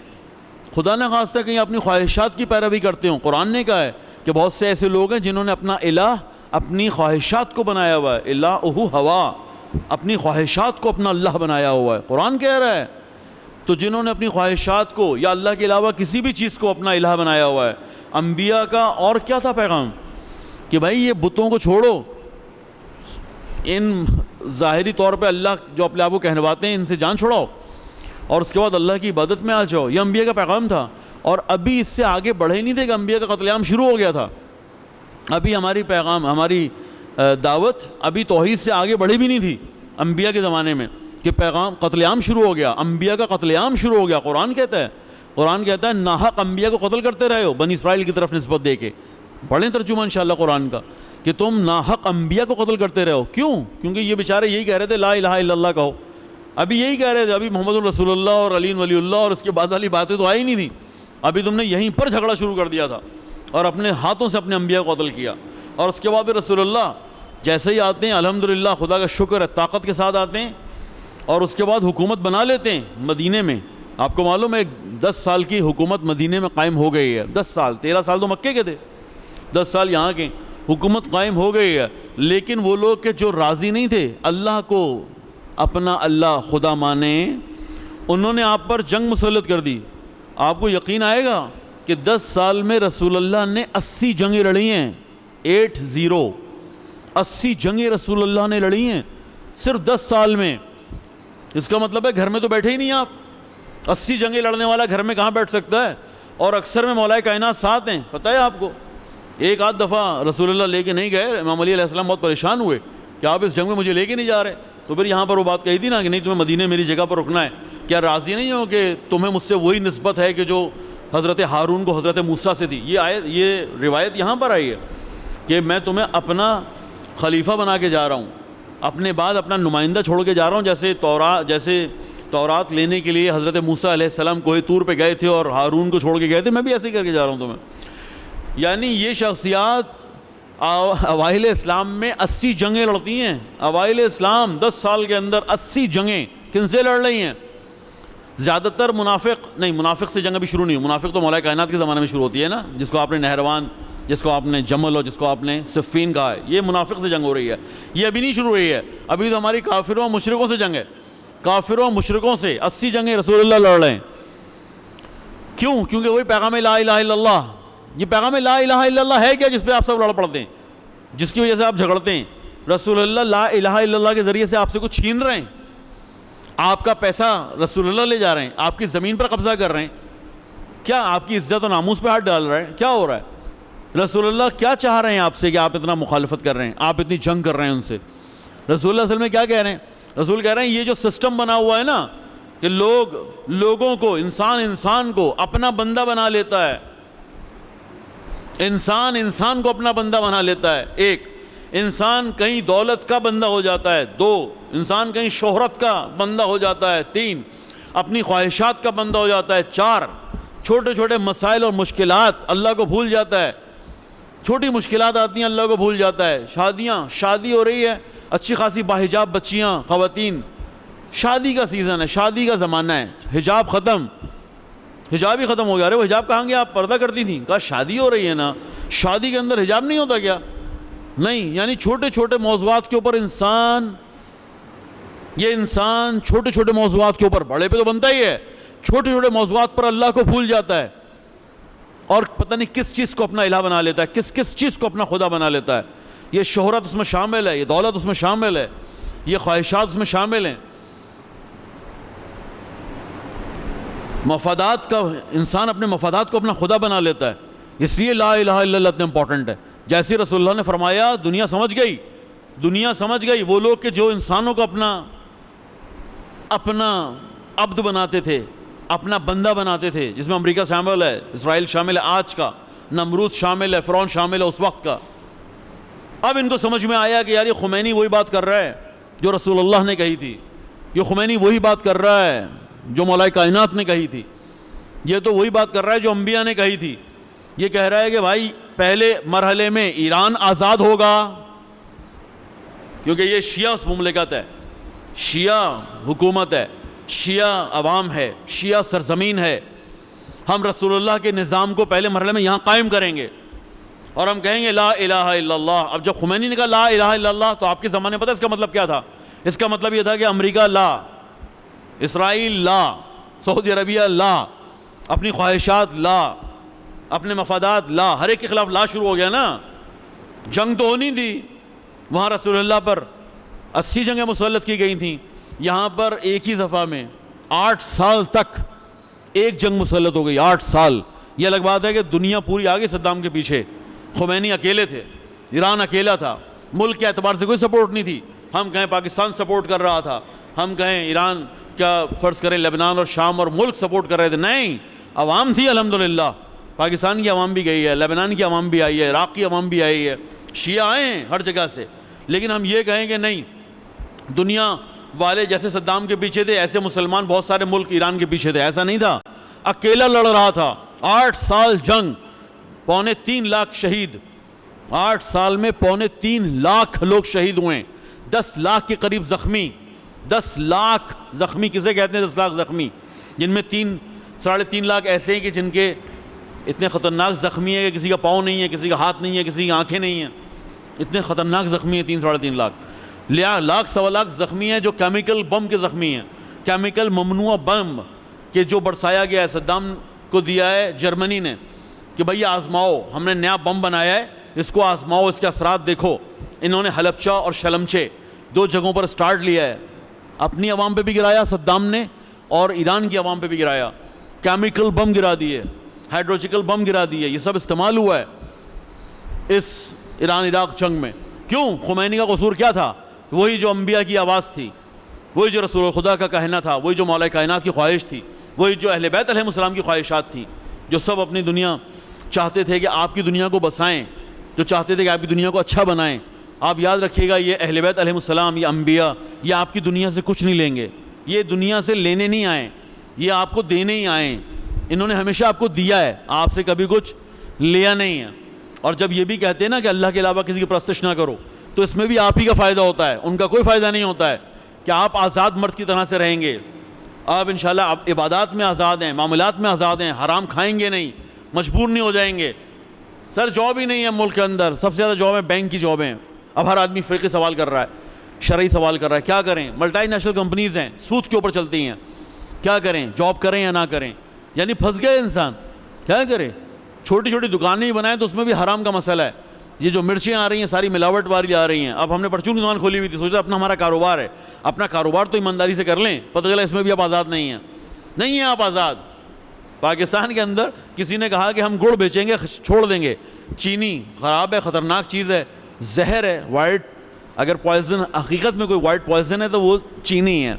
خدا نہ خواستہ کہیں اپنی خواہشات کی پیروی کرتے ہوں۔ قرآن نے کہا ہے کہ بہت سے ایسے لوگ ہیں جنہوں نے اپنا الہ اپنی خواہشات کو بنایا ہوا ہے، الہُ ہوا، اپنی خواہشات کو اپنا اللہ بنایا ہوا ہے، قرآن کہہ رہا ہے۔ تو جنہوں نے اپنی خواہشات کو یا اللہ کے علاوہ کسی بھی چیز کو اپنا الہ بنایا ہوا ہے، انبیاء کا اور کیا تھا پیغام کہ بھائی یہ بتوں کو چھوڑو، ان ظاہری طور پہ اللہ جو اپنے آپ کو کہلواتے ہیں ان سے جان چھوڑاؤ، اور اس کے بعد اللہ کی عبادت میں آ جاؤ۔ یہ انبیاء کا پیغام تھا، اور ابھی اس سے آگے بڑھے ہی نہیں تھے کہ انبیاء کا قتل عام شروع ہو گیا تھا۔ ابھی ہماری پیغام، ہماری دعوت ابھی توحید سے آگے بڑھی بھی نہیں تھی انبیاء کے زمانے میں کہ پیغام قتل عام شروع ہو گیا، انبیاء کا قتل عام شروع ہو گیا۔ قرآن کہتا ہے ناحق انبیاء کو قتل کرتے رہے ہو، بنی اسرائیل کی طرف نسبت دے کے۔ پڑھیں ترجمہ انشاءاللہ قرآن کا کہ تم ناحق انبیاء کو قتل کرتے رہے ہو۔ کیوں؟ کیونکہ یہ بیچارے یہی کہہ رہے تھے لا الہ الا اللہ کہو، ابھی یہی کہہ رہے تھے، ابھی محمد الرسول اللہ اور علی ولی اللہ اور اس کے بعد والی باتیں تو آئی نہیں تھیں، ابھی تم نے یہیں پر جھگڑا شروع کر دیا تھا اور اپنے ہاتھوں سے اپنے انبیاء کو قتل کیا۔ اور اس کے بعد رسول اللہ جیسے ہی آتے ہیں الحمدللہ خدا کا شکر ہے طاقت کے ساتھ آتے ہیں اور اس کے بعد حکومت بنا لیتے ہیں مدینے میں. آپ کو معلوم ہے 10 سال کی حکومت مدینے میں قائم ہو گئی ہے. 10 سال، 13 سال تو مکے کے تھے، 10 سال یہاں کے، حکومت قائم ہو گئی ہے. لیکن وہ لوگ کہ جو راضی نہیں تھے اللہ کو اپنا اللہ خدا مانے، انہوں نے آپ پر جنگ مسلط کر دی. آپ کو یقین آئے گا کہ 10 سال میں رسول اللہ نے 80 جنگیں لڑی ہیں. 80 جنگیں رسول اللہ نے لڑی ہیں صرف 10 سال میں. اس کا مطلب ہے گھر میں تو بیٹھے ہی نہیں آپ. 80 جنگیں لڑنے والا گھر میں کہاں بیٹھ سکتا ہے؟ اور اکثر میں مولا کائنات ساتھ ہیں. پتہ ہے آپ کو ایک آدھ دفعہ رسول اللہ لے کے نہیں گئے، امام علی علیہ السلام بہت پریشان ہوئے کہ آپ اس جنگ میں مجھے لے کے نہیں جا رہے. تو پھر یہاں پر وہ بات کہی تھی نا کہ نہیں تمہیں مدینے میری جگہ پر رکنا ہے. کیا راضی نہیں ہو کہ تمہیں مجھ سے وہی نسبت ہے کہ جو حضرت ہارون کو حضرت موسیٰ سے تھی؟ یہ روایت یہاں پر آئی ہے کہ میں تمہیں اپنا خلیفہ بنا کے جا رہا ہوں، اپنے بعد اپنا نمائندہ چھوڑ کے جا رہا ہوں. جیسے تورات لینے کے لیے حضرت موسیٰ علیہ السلام کوہ طور پہ گئے تھے اور ہارون کو چھوڑ کے گئے تھے، میں بھی ایسے ہی کر کے جا رہا ہوں تمہیں. یعنی یہ شخصیات اوائل اسلام میں 80 جنگیں لڑتی ہیں. اوائل اسلام 10 سال کے اندر 80 جنگیں کن سے لڑ رہی ہیں؟ زیادہ تر منافق سے جنگ ابھی شروع نہیں ہوئی. منافق تو مولا کائنات کے زمانے میں شروع ہوتی ہے نا، جس کو آپ نے نہروان، جس کو آپ نے جمل اور جس کو آپ نے صفین کہا ہے. یہ منافق سے جنگ ہو رہی ہے، یہ ابھی نہیں شروع ہوئی ہے. ابھی تو ہماری کافروں اور مشرکوں سے جنگ ہے. کافروں اور مشرکوں سے 80 جنگیں رسول اللہ لڑ رہے ہیں. کیوں؟ کیونکہ وہی پیغام لا الہ الا اللہ. یہ پیغام لا الہ الا اللہ ہے کیا جس پہ آپ سب لڑ پڑتے ہیں، جس کی وجہ سے آپ جھگڑتے ہیں؟ رسول اللہ لا الہ الا اللہ کے ذریعے سے آپ سے کچھ چھین رہے ہیں. آپ کا پیسہ رسول اللہ لے جا رہے ہیں، آپ کی زمین پر قبضہ کر رہے ہیں. کیا آپ کی عزت و ناموس پہ ہاتھ ڈال رہے ہیں؟ کیا ہو رہا ہے؟ رسول اللہ کیا چاہ رہے ہیں آپ سے کہ آپ اتنا مخالفت کر رہے ہیں، آپ اتنی جنگ کر رہے ہیں ان سے؟ رسول اللہ صلی اللہ علیہ وسلم کیا کہہ رہے ہیں؟ رسول کہہ رہے ہیں یہ جو سسٹم بنا ہوا ہے نا کہ لوگوں کو انسان کو اپنا بندہ بنا لیتا ہے، انسان کو اپنا بندہ بنا لیتا ہے. ایک انسان کہیں دولت کا بندہ ہو جاتا ہے. 2 انسان کہیں شہرت کا بندہ ہو جاتا ہے. 3 اپنی خواہشات کا بندہ ہو جاتا ہے. 4 چھوٹے چھوٹے مسائل اور مشکلات اللہ کو بھول جاتا ہے. چھوٹی مشکلات آتی ہیں اللہ کو بھول جاتا ہے. شادی ہو رہی ہے، اچھی خاصی باحجاب بچیاں خواتین، شادی کا سیزن ہے، شادی کا زمانہ ہے، حجاب ختم، حجاب ہی ختم ہو گیا. ارے وہ حجاب کہاں گیا؟ آپ پردہ کرتی تھیں. کہا شادی ہو رہی ہے نا، شادی کے اندر حجاب نہیں ہوتا کیا؟ نہیں. یعنی چھوٹے چھوٹے موضوعات کے اوپر انسان چھوٹے چھوٹے موضوعات کے اوپر، بڑے پہ تو بنتا ہی ہے، چھوٹے چھوٹے موضوعات پر اللہ کو بھول جاتا ہے اور پتہ نہیں کس چیز کو اپنا الہ بنا لیتا ہے، کس چیز کو اپنا خدا بنا لیتا ہے. یہ شہرت اس میں شامل ہے، یہ دولت اس میں شامل ہے، یہ خواہشات اس میں شامل ہیں. مفادات کا انسان اپنے مفادات کو اپنا خدا بنا لیتا ہے. اس لیے لا الہ الا اللہ اتنا امپورٹنٹ ہے. جیسے رسول اللہ نے فرمایا دنیا سمجھ گئی وہ لوگ کہ جو انسانوں کو اپنا عبد بناتے تھے، اپنا بندہ بناتے تھے، جس میں امریکہ شامل ہے، اسرائیل شامل ہے آج کا، نمرود شامل ہے، فرعون شامل ہے اس وقت کا. اب ان کو سمجھ میں آیا کہ یار یہ خمینی وہی بات کر رہا ہے جو رسول اللہ نے کہی تھی، یہ خمینی وہی بات کر رہا ہے جو مولا کائنات نے کہی تھی، یہ تو وہی بات کر رہا ہے جو انبیاء نے کہی تھی. یہ کہہ رہا ہے کہ بھائی پہلے مرحلے میں ایران آزاد ہوگا، کیونکہ یہ شیعہ اس مملکت ہے، شیعہ حکومت ہے، شیعہ عوام ہے، شیعہ سرزمین ہے. ہم رسول اللہ کے نظام کو پہلے مرحلے میں یہاں قائم کریں گے اور ہم کہیں گے لا الہ الا اللہ. اب جب خمینی نے کہا لا الہ الا اللہ تو آپ کے زمانے میں پتہ اس کا مطلب کیا تھا؟ اس کا مطلب یہ تھا کہ امریکہ لا، اسرائیل لا، سعودی عربیہ لا، اپنی خواہشات لا، اپنے مفادات لا، ہر ایک کے خلاف لا شروع ہو گیا نا. جنگ تو ہونی تھی، وہاں رسول اللہ پر 80 جنگیں مسلط کی گئی تھیں، یہاں پر ایک ہی دفعہ میں 8 سال تک ایک جنگ مسلط ہو گئی. 8 سال. یہ الگ بات ہے کہ دنیا پوری آ گئی صدام کے پیچھے، خمینی اکیلے تھے، ایران اکیلا تھا، ملک کے اعتبار سے کوئی سپورٹ نہیں تھی. ہم کہیں پاکستان سپورٹ کر رہا تھا، ہم کہیں ایران کیا فرض کریں لبنان اور شام اور ملک سپورٹ کر رہے تھے. نہیں، عوام تھی الحمدللہ. پاکستان کی عوام بھی گئی ہے، لبنان کی عوام بھی آئی ہے، عراق کی عوام بھی آئی ہے، شیعہ آئے ہیں ہر جگہ سے. لیکن ہم یہ کہیں کہ نہیں، دنیا والے جیسے صدام کے پیچھے تھے ایسے مسلمان بہت سارے ملک ایران کے پیچھے تھے. ایسا نہیں تھا، اکیلا لڑ رہا تھا. 8 سال جنگ، 2.25 لاکھ شہید. 8 سال میں 3.25 لاکھ لوگ شہید ہوئے ہیں، 10 لاکھ کے قریب زخمی. 10 لاکھ زخمی کسے کہتے ہیں؟ 10 لاکھ زخمی، جن میں 3.5 لاکھ ایسے ہیں کہ جن کے اتنے خطرناک زخمی ہیں کہ کسی کا پاؤں نہیں ہے، کسی کا ہاتھ نہیں ہے، کسی کی آنکھیں نہیں ہیں. اتنے خطرناک زخمی ہیں 3.5 لاکھ. لاکھ سوا لاکھ زخمی ہیں جو کیمیکل بم کے زخمی ہیں، کیمیکل ممنوع بم کہ جو برسایا گیا ہے، صدام کو دیا ہے جرمنی نے کہ بھئی آزماؤ، ہم نے نیا بم بنایا ہے، اس کو آزماؤ، اس کے اثرات دیکھو. انہوں نے حلبچہ اور شلمچے 2 جگہوں پر سٹارٹ لیا ہے. اپنی عوام پہ بھی گرایا صدام نے اور ایران کی عوام پہ بھی گرایا. کیمیکل بم گرا دیے، ہائیڈروجیکل بم گرا دیے. یہ سب استعمال ہوا ہے اس ایران عراق جنگ میں. کیوں؟ خمینی کا قصور کیا تھا؟ وہی جو انبیاء کی آواز تھی، وہی جو رسول خدا کا کہنا تھا، وہی جو مولا کائنات کی خواہش تھی، وہی جو اہل بیت علیہ السلام کی خواہشات تھیں، جو سب اپنی دنیا چاہتے تھے کہ آپ کی دنیا کو بسائیں، جو چاہتے تھے کہ آپ کی دنیا کو اچھا بنائیں. آپ یاد رکھیے گا، یہ اہل بیت علیہ السلام، یہ انبیاء، یہ آپ کی دنیا سے کچھ نہیں لیں گے. یہ دنیا سے لینے نہیں آئے، یہ آپ کو دینے ہی آئے. انہوں نے ہمیشہ آپ کو دیا ہے، آپ سے کبھی کچھ لیا نہیں ہے. اور جب یہ بھی کہتے ہیں نا کہ اللہ کے علاوہ کسی کی پرستش نہ کرو، تو اس میں بھی آپ ہی کا فائدہ ہوتا ہے، ان کا کوئی فائدہ نہیں ہوتا ہے کہ آپ آزاد مرد کی طرح سے رہیں گے. آپ انشاءاللہ عبادات میں آزاد ہیں، معاملات میں آزاد ہیں، حرام کھائیں گے نہیں، مجبور نہیں ہو جائیں گے. سر جاب ہی نہیں ہے ملک کے اندر، سب سے زیادہ جاب ہے بینک کی جابیں. اب ہر آدمی فقہی سوال کر رہا ہے، شرعی سوال کر رہا ہے. کیا کریں؟ ملٹی نیشنل کمپنیز ہیں، سود کے اوپر چلتی ہیں. کیا کریں؟ جاب کریں یا نہ کریں؟ یعنی پھنس گئے انسان. کیا کرے؟ چھوٹی چھوٹی دکانیں ہی بنائیں تو اس میں بھی حرام کا مسئلہ ہے. یہ جو مرچیں آ رہی ہیں ساری ملاوٹ والی آ رہی ہیں. اب ہم نے پرچون کی دکان کھولی ہوئی تھی، سوچا اپنا ہمارا کاروبار ہے، اپنا کاروبار تو ایمانداری سے کر لیں. پتہ چلا اس میں بھی آپ آزاد نہیں ہیں. نہیں ہیں آپ آزاد. پاکستان کے اندر کسی نے کہا کہ ہم گڑ بیچیں گے، چھوڑ دیں گے. چینی خراب ہے، خطرناک چیز ہے، زہر ہے، وائٹ. اگر پوائزن حقیقت میں کوئی وائٹ پوائزن ہے تو وہ چینی ہے،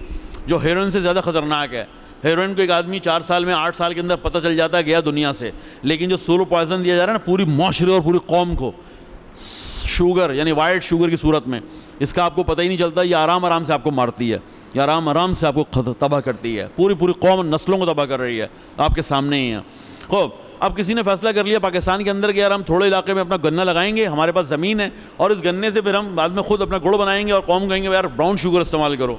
جو ہیروئن سے زیادہ خطرناک ہے. ہیروئن کو ایک آدمی 4 سال میں 8 سال کے اندر پتہ چل جاتا ہے گیا دنیا سے. لیکن جو سولو پوائزن دیا جا رہا ہے نا پوری معاشرے اور پوری قوم کو، شوگر یعنی وائٹ شوگر کی صورت میں، اس کا آپ کو پتہ ہی نہیں چلتا. یہ آرام آرام سے آپ کو مارتی ہے، یہ آرام آرام سے آپ کو تباہ کرتی ہے، پوری قوم نسلوں کو تباہ کر رہی ہے. آپ کے سامنے ہی ہیں. خوب اب کسی نے فیصلہ کر لیا پاکستان کے اندر کہ یار ہم تھوڑے علاقے میں اپنا گنا لگائیں گے، ہمارے پاس زمین ہے، اور اس گنے سے پھر ہم بعد میں خود اپنا گڑ بنائیں گے اور قوم کہیں گے یار براؤن شوگر استعمال کرو.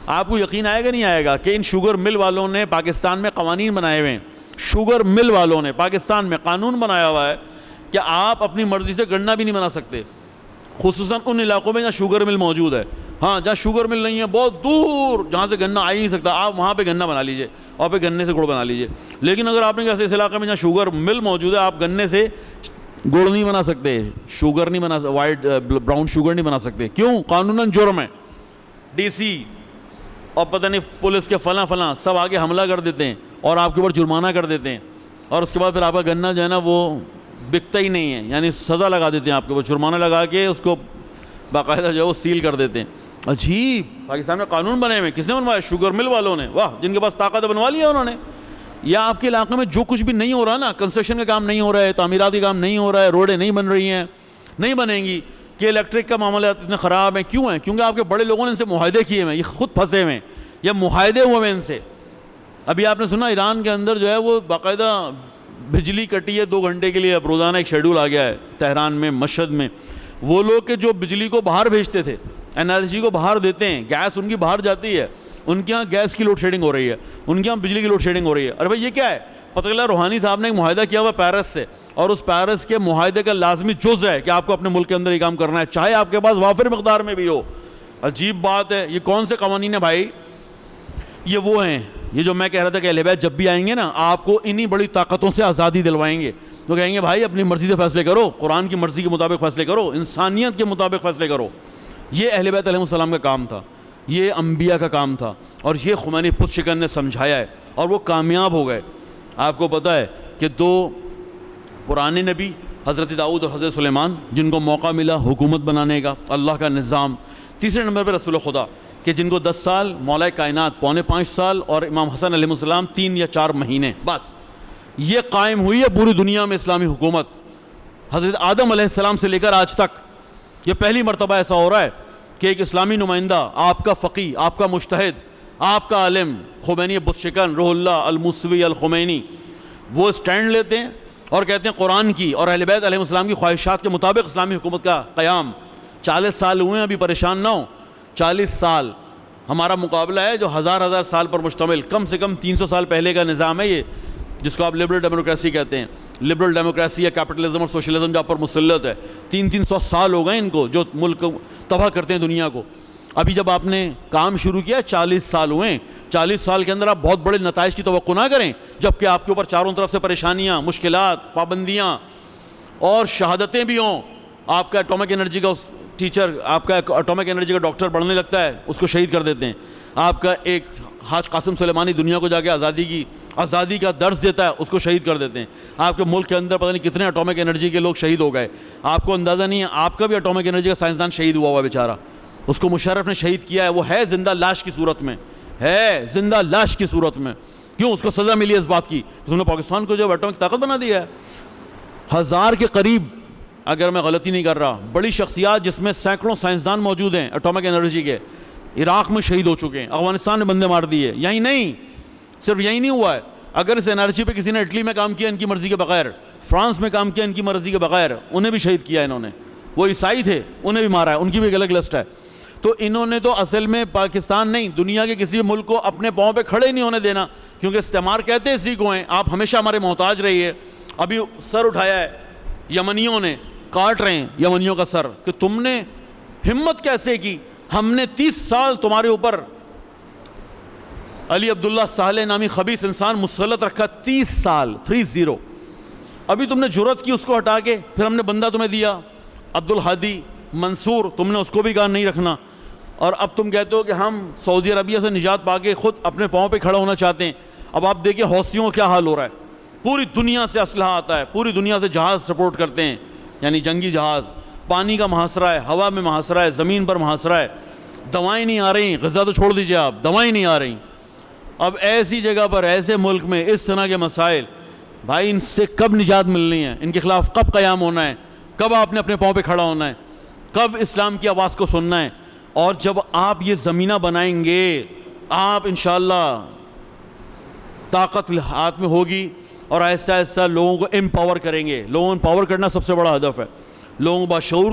آپ کو یقین آئے گا نہیں آئے گا کہ ان شوگر مل والوں نے پاکستان میں قوانین بنائے ہوئے ہیں. شوگر مل والوں نے پاکستان میں قانون بنایا ہوا ہے کہ آپ اپنی مرضی سے گنا بھی نہیں بنا سکتے، خصوصاً ان علاقوں میں جہاں شوگر مل موجود ہے. ہاں جہاں شوگر مل نہیں ہے، بہت دور جہاں سے گنا آ ہی نہیں سکتا، آپ وہاں پہ گنا بنا لیجئے اور پھر گنے سے گڑ بنا لیجئے. لیکن اگر آپ نے کہا اس علاقے میں جہاں شوگر مل موجود ہے آپ گنے سے گڑ نہیں بنا سکتے، شوگر نہیں بنا، وائٹ براؤن شوگر نہیں بنا سکتے. کیوں؟ قانوناً جرم ہے. ڈی سی اور پتہ نہیں پولیس کے فلاں سب آگے حملہ کر دیتے ہیں اور آپ کے اوپر جرمانہ کر دیتے ہیں، اور اس کے بعد پھر آپ کا گنا جو ہے نا وہ بکتا ہی نہیں ہے. یعنی سزا لگا دیتے ہیں آپ کے اوپر، جرمانہ لگا کے اس کو باقاعدہ جو ہے وہ سیل کر دیتے ہیں. عجیب پاکستان میں قانون بنے ہوئے. کس نے بنوایا؟ شوگر مل والوں نے. واہ، جن کے پاس طاقت بنوا لیا انہوں نے. یا آپ کے علاقے میں جو کچھ بھی نہیں ہو رہا نا، کنسٹرکشن کا کام نہیں ہو رہا ہے، تعمیراتی کام نہیں ہو رہا ہے، روڈیں نہیں بن رہی ہیں، نہیں بنیں گی، کہ الیکٹرک کا معاملات اتنے خراب ہیں. کیوں ہیں؟ کیونکہ آپ کے بڑے لوگوں نے ان سے معاہدے کیے ہوئے ہیں، یہ خود پھنسے ہوئے ہیں، یہ معاہدے ہوئے ہیں ان سے. ابھی آپ نے سنا ایران کے اندر جو ہے وہ باقاعدہ بجلی کٹی ہے 2 گھنٹے کے لیے. اب روزانہ ایک شیڈول آ گیا ہے تہران میں، مشہد میں. وہ لوگ کہ جو بجلی کو باہر بھیجتے تھے، انرجی کو باہر دیتے ہیں، گیس ان کی باہر جاتی ہے، ان کے یہاں گیس کی لوڈ شیڈنگ ہو رہی ہے، ان کے یہاں بجلی کی لوڈ شیڈنگ ہو رہی ہے. ارے بھائی یہ کیا ہے؟ پتہ چلا روحانی صاحب نے ایک معاہدہ کیا ہوا پیرس سے، اور اس پیرس کے معاہدے کا لازمی جز ہے کہ آپ کو اپنے ملک کے اندر یہ کام کرنا ہے، چاہے آپ کے پاس وافر مقدار میں بھی ہو. عجیب بات ہے. یہ کون سے قوانین ہیں بھائی؟ یہ وہ ہیں، یہ جو میں کہہ رہا تھا کہ اہل بیت جب بھی آئیں گے نا آپ کو انہی بڑی طاقتوں سے آزادی دلوائیں گے. تو کہیں گے بھائی اپنی مرضی سے فیصلے کرو، قرآن کی مرضی کے مطابق فیصلے کرو، انسانیت کے مطابق فیصلے کرو. یہ اہل بیت علیہ السلام کا کام تھا، یہ انبیاء کا کام تھا، اور یہ خمینی پت شکن نے سمجھایا ہے اور وہ کامیاب ہو گئے. آپ کو پتہ ہے کہ 2 پرانے نبی حضرت داؤد اور حضرت سلیمان جن کو موقع ملا حکومت بنانے کا، اللہ کا نظام. تیسرے نمبر پہ رسول خدا کہ جن کو 10 سال، مولا کائنات 4.25 سال، اور امام حسن علیہ السلام 3 یا 4 مہینے، بس یہ قائم ہوئی ہے پوری دنیا میں اسلامی حکومت. حضرت آدم علیہ السلام سے لے کر آج تک یہ پہلی مرتبہ ایسا ہو رہا ہے کہ ایک اسلامی نمائندہ، آپ کا فقیہ، آپ کا مجتہد، آپ کا عالم، خمینی بت شکن روح اللہ الموسوی الخمینی، وہ اسٹینڈ لیتے ہیں اور کہتے ہیں قرآن کی اور اہل بیت علیہ السلام کی خواہشات کے مطابق اسلامی حکومت کا قیام. 40 سال ہوئے ہیں, ابھی پریشان نہ ہو. 40 سال ہمارا مقابلہ ہے جو ہزار سال پر مشتمل, کم سے کم 300 سال پہلے کا نظام ہے یہ, جس کو آپ لبرل ڈیموکریسی کہتے ہیں. لبرل ڈیموکریسی یا کیپٹلزم اور سوشلزم جو آپ پر مسلط ہے, 300 سال ہو گئے ان کو, جو ملک تباہ کرتے ہیں دنیا کو. ابھی جب آپ نے کام شروع کیا 40 سال ہوئے ہیں. 40 سال کے اندر آپ بہت بڑے نتائج کی توقع نہ کریں, جبکہ آپ کے اوپر چاروں طرف سے پریشانیاں, مشکلات, پابندیاں اور شہادتیں بھی ہوں. آپ کا ایٹامک انرجی کا ٹیچر, آپ کا ایٹامک انرجی کا ڈاکٹر بڑھنے لگتا ہے, اس کو شہید کر دیتے ہیں. آپ کا ایک حاج قاسم سلیمانی دنیا کو جا کے آزادی کا درس دیتا ہے, اس کو شہید کر دیتے ہیں. آپ کے ملک کے اندر پتہ نہیں کتنے ایٹامک انرجی کے لوگ شہید ہو گئے, آپ کو اندازہ نہیں ہے. آپ کا بھی ایٹامک انرجی کا سائنسدان شہید ہوا بیچارہ, اس کو مشرف نے شہید کیا ہے. وہ ہے زندہ لاش کی صورت میں, ہے زندہ لاش کی صورت میں. کیوں؟ اس کو سزا ملی اس بات کی کہ انہوں نے پاکستان کو جو ایٹامک طاقت بنا دیا ہے. 1000 کے قریب, اگر میں غلطی نہیں کر رہا, بڑی شخصیات جس میں سینکڑوں سائنسدان موجود ہیں ایٹامک انرجی کے, عراق میں شہید ہو چکے ہیں. افغانستان نے بندے مار دیے. یہی نہیں, صرف یہی نہیں ہوا ہے. اگر اس انرجی پہ کسی نے اٹلی میں کام کیا ان کی مرضی کے بغیر, فرانس میں کام کیا ان کی مرضی کے بغیر, انہیں بھی شہید کیا انہوں نے. وہ عیسائی تھے, انہیں بھی مارا ہے, ان کی بھی ایک الگ لسٹ ہے. تو انہوں نے تو اصل میں پاکستان نہیں, دنیا کے کسی ملک کو اپنے پاؤں پہ کھڑے نہیں ہونے دینا, کیونکہ استعمار کہتے اسی کو ہیں, آپ ہمیشہ ہمارے محتاج رہیے. ابھی سر اٹھایا ہے یمنیوں نے, کاٹ رہے ہیں یمنیوں کا سر کہ تم نے ہمت کیسے کی, ہم نے 30 سال تمہارے اوپر علی عبداللہ صالح نامی خبیث انسان مسلط رکھا, 30 سال 30. ابھی تم نے جرأت کی اس کو ہٹا کے, پھر ہم نے بندہ تمہیں دیا عبدالہادی منصور, تم نے اس کو بھی کہا نہیں رکھنا, اور اب تم کہتے ہو کہ ہم سعودی عربیہ سے نجات پا کے خود اپنے پاؤں پہ کھڑا ہونا چاہتے ہیں. اب آپ دیکھیں حوثیوں کا کیا حال ہو رہا ہے. پوری دنیا سے اسلحہ آتا ہے, پوری دنیا سے جہاز سپورٹ کرتے ہیں, یعنی جنگی جہاز. پانی کا محاصرہ ہے, ہوا میں محاصرہ ہے, زمین پر محاصرہ ہے. دوائیں نہیں آ رہی, غزہ تو چھوڑ دیجئے آپ, دوائیں نہیں آ رہی. اب ایسی جگہ پر, ایسے ملک میں اس طرح کے مسائل, بھائی ان سے کب نجات ملنی ہے, ان کے خلاف کب قیام ہونا ہے, کب آپ نے اپنے پاؤں پہ کھڑا ہونا ہے, کب اسلام کی آواز کو سننا ہے. اور جب آپ یہ زمینہ بنائیں گے, آپ انشاءاللہ طاقت ہاتھ میں ہوگی, اور آہستہ آہستہ لوگوں کو امپاور کریں گے. لوگوں کو امپاور کرنا سب سے بڑا ہدف ہے. لوگوں کو باشعور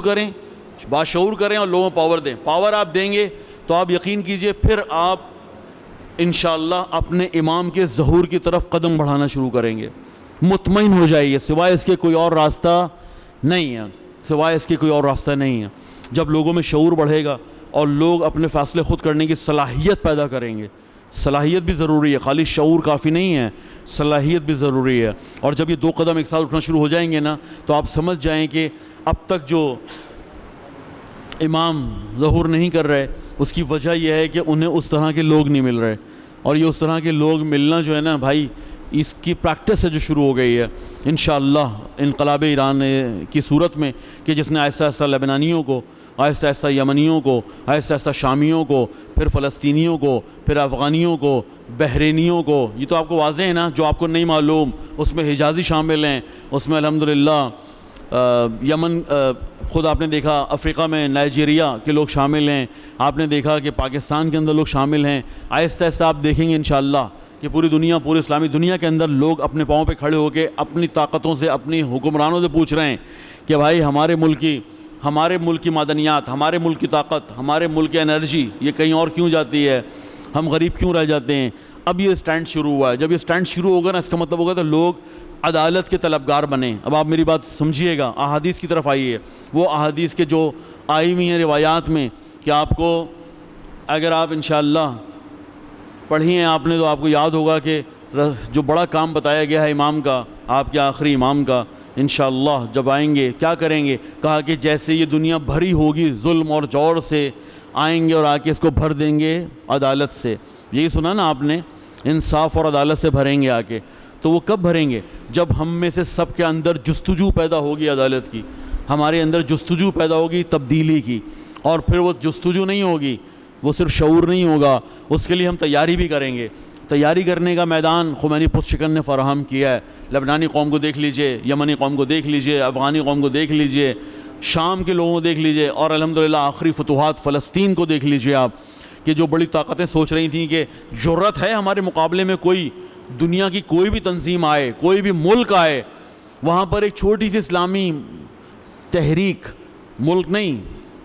کریں اور لوگوں کو پاور دیں. پاور آپ دیں گے تو آپ یقین کیجئے پھر آپ انشاءاللہ اپنے امام کے ظہور کی طرف قدم بڑھانا شروع کریں گے. مطمئن ہو جائیے, سوائے اس کے کوئی اور راستہ نہیں ہے, سوائے اس کے کوئی اور راستہ نہیں ہے. جب لوگوں میں شعور بڑھے گا اور لوگ اپنے فیصلے خود کرنے کی صلاحیت پیدا کریں گے. صلاحیت بھی ضروری ہے, خالی شعور کافی نہیں ہے, صلاحیت بھی ضروری ہے. اور جب یہ 2 قدم ایک ساتھ اٹھنا شروع ہو جائیں گے نا, تو آپ سمجھ جائیں کہ اب تک جو امام ظہور نہیں کر رہے, اس کی وجہ یہ ہے کہ انہیں اس طرح کے لوگ نہیں مل رہے. اور یہ اس طرح کے لوگ ملنا جو ہے نا بھائی, اس کی پریکٹس ہے جو شروع ہو گئی ہے انشاءاللہ انقلاب ایران کی صورت میں, کہ جس نے آہستہ آہستہ لبنانیوں کو, آہستہ آہستہ یمنیوں کو, آہستہ آہستہ شامیوں کو, پھر فلسطینیوں کو, پھر افغانیوں کو, بحرینیوں کو. یہ تو آپ کو واضح ہے نا, جو آپ کو نہیں معلوم اس میں حجازی شامل ہیں, اس میں الحمدللہ یمن, خود آپ نے دیکھا افریقہ میں نائجیریا کے لوگ شامل ہیں, آپ نے دیکھا کہ پاکستان کے اندر لوگ شامل ہیں. آہستہ آہستہ آپ دیکھیں گے انشاءاللہ کہ پوری دنیا, پوری اسلامی دنیا کے اندر لوگ اپنے پاؤں پہ کھڑے ہو کے اپنی طاقتوں سے, اپنی حکمرانوں سے پوچھ رہے ہیں کہ بھائی ہمارے ملک کی معدنیات, ہمارے ملک کی طاقت, ہمارے ملک کی انرجی یہ کہیں اور کیوں جاتی ہے, ہم غریب کیوں رہ جاتے ہیں. اب یہ سٹینڈ شروع ہوا ہے. جب یہ سٹینڈ شروع ہوگا نا, اس کا مطلب ہوگا تو لوگ عدالت کے طلبگار بنیں. اب آپ میری بات سمجھیے گا, احادیث کی طرف آئیے. وہ احادیث کے جو آئی ہوئی ہیں روایات میں, کہ آپ کو اگر آپ انشاءاللہ پڑھی ہیں آپ نے تو آپ کو یاد ہوگا کہ جو بڑا کام بتایا گیا ہے امام کا, آپ کے آخری امام کا, انشاءاللہ جب آئیں گے کیا کریں گے, کہا کہ جیسے یہ دنیا بھری ہوگی ظلم اور جور سے, آئیں گے اور آ کے اس کو بھر دیں گے عدالت سے. یہی سنا نا آپ نے, انصاف اور عدالت سے بھریں گے آ کے. تو وہ کب بھریں گے؟ جب ہم میں سے سب کے اندر جستجو پیدا ہوگی عدالت کی, ہمارے اندر جستجو پیدا ہوگی تبدیلی کی. اور پھر وہ جستجو نہیں ہوگی, وہ صرف شعور نہیں ہوگا, اس کے لیے ہم تیاری بھی کریں گے. تیاری کرنے کا میدان خمینی پس شکن نے فراہم کیا ہے. لبنانی قوم کو دیکھ لیجئے, یمنی قوم کو دیکھ لیجئے, افغانی قوم کو دیکھ لیجئے, شام کے لوگوں کو دیکھ لیجئے, اور الحمدللہ آخری فتوحات فلسطین کو دیکھ لیجئے آپ, کہ جو بڑی طاقتیں سوچ رہی تھیں کہ جرأت ہے ہمارے مقابلے میں کوئی دنیا کی کوئی بھی تنظیم آئے, کوئی بھی ملک آئے, وہاں پر ایک چھوٹی سی اسلامی تحریک، ملک نہیں،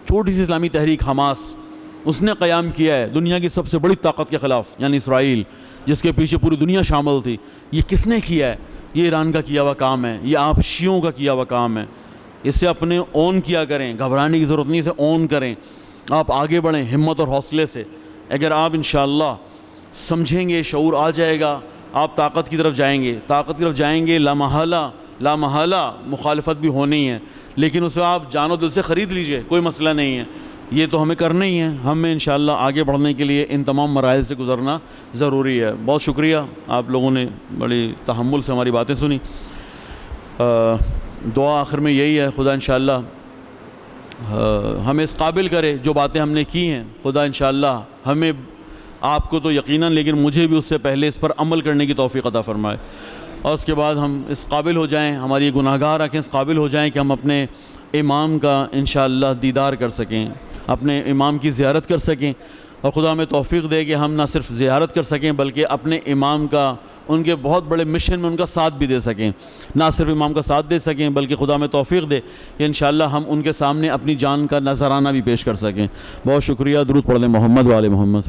چھوٹی سی اسلامی تحریک حماس، اس نے قیام کیا ہے دنیا کی سب سے بڑی طاقت کے خلاف، یعنی اسرائیل، جس کے پیچھے پوری دنیا شامل تھی۔ یہ کس نے کیا ہے؟ یہ ایران کا کیا ہوا کام ہے، یہ آپ شیعوں کا کیا ہوا کام ہے۔ اسے اپنے اون کیا کریں، گھبرانے کی ضرورت نہیں، اسے اون کریں، آپ آگے بڑھیں ہمت اور حوصلے سے۔ اگر آپ انشاءاللہ سمجھیں گے، شعور آ جائے گا، آپ طاقت کی طرف جائیں گے، طاقت کی طرف جائیں گے، لا محالہ مخالفت بھی ہونی ہے، لیکن اسے آپ جان و دل سے خرید لیجئے، کوئی مسئلہ نہیں ہے۔ یہ تو ہمیں کرنا ہی ہے، ہمیں انشاءاللہ آگے بڑھنے کے لیے ان تمام مراحل سے گزرنا ضروری ہے۔ بہت شکریہ، آپ لوگوں نے بڑی تحمل سے ہماری باتیں سنی۔ دعا آخر میں یہی ہے، خدا انشاءاللہ ہمیں اس قابل کرے، جو باتیں ہم نے کی ہیں، خدا انشاءاللہ ہمیں، آپ کو تو یقیناً، لیکن مجھے بھی اس سے پہلے اس پر عمل کرنے کی توفیق عطا فرمائے، اور اس کے بعد ہم اس قابل ہو جائیں، ہماری گناہگار آنکھیں اس قابل ہو جائیں کہ ہم اپنے امام کا انشاءاللہ دیدار کر سکیں، اپنے امام کی زیارت کر سکیں، اور خدا ہمیں توفیق دے کہ ہم نہ صرف زیارت کر سکیں بلکہ اپنے امام کا، ان کے بہت بڑے مشن میں ان کا ساتھ بھی دے سکیں، نہ صرف امام کا ساتھ دے سکیں بلکہ خدا ہمیں توفیق دے کہ انشاءاللہ ہم ان کے سامنے اپنی جان کا نذرانہ بھی پیش کر سکیں۔ بہت شکریہ، درود پڑھ لیں محمد و آل محمد۔